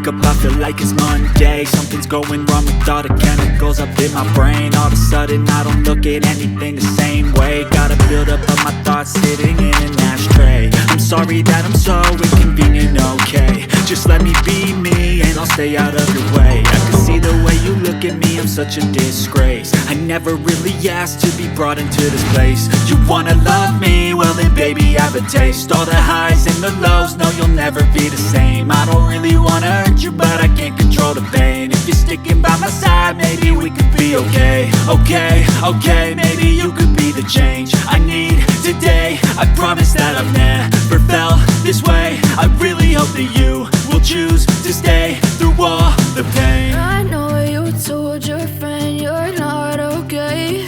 wake up, I feel like it's Monday. Something's going wrong with all the chemicals up in my brain. All of a sudden I don't look at anything the same way. Gotta build up of my thoughts sitting in an ashtray. I'm sorry that I'm so inconvenient, okay. Just let me be me and I'll stay out of your way. I can see the way you look at me, I'm such a disgrace. I never really asked to be brought into this place. You wanna love me? Well then baby, have a taste. All the highs and the lows, no you'll never be the same. I don't really wanna hurt you, but I can't control the pain. If you're sticking by my side, maybe we could be okay. Okay, maybe you could be the change I need today. I promise that I've never felt this way. I really hope that you will choose to stay through all the pain. I know you told your friend you're not okay,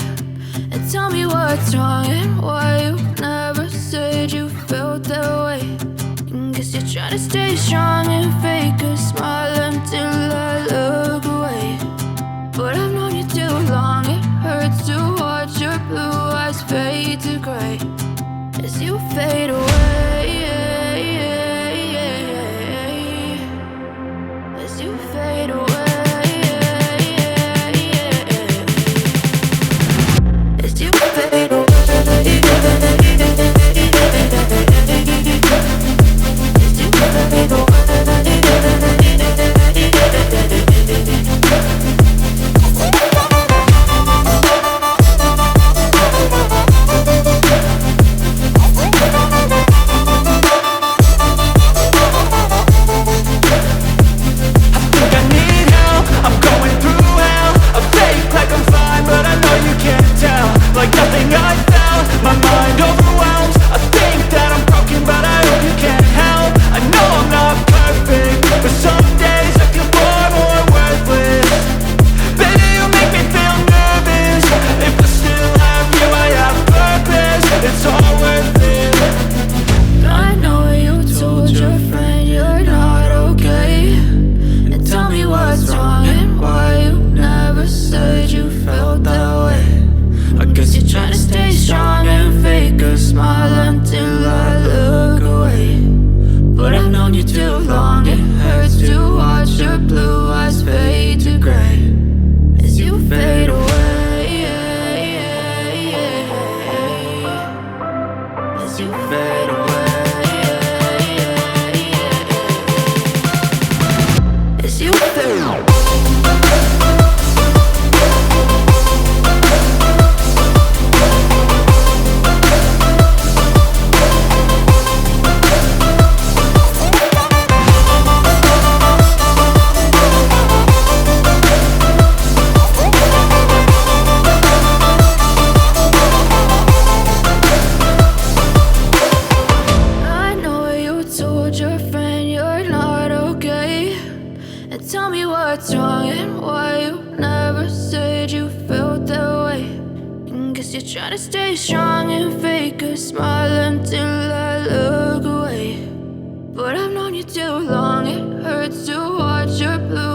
and tell me what's wrong and why you never said you felt that way. Guess you're trying to stay strong and fake a smile until I look away. But I've known you too long, it hurts to watch your blue eyes fade to gray as you fade away. As you fade away. As you fade away. Like nothing I felt, my mind overwhelmed. I think that I'm broken, but I hope you can't help. I know I'm not perfect, but some days I feel far more worthless. Baby, you make me feel nervous. If I still have you, I have purpose. It's all worth it. I know you told your friend you're not okay, and tell me what's wrong and why you never said you felt that way. I guess you're trying to stay strong and fake a smile until I look away. But I've known you too long, it hurts to watch your blue eyes fade to gray as you fade away. As you fade away. As you fade away. Tell me what's wrong and why you never said you felt that way. Guess you're trying to stay strong and fake a smile until I look away. But I've known you too long, it hurts to watch your blue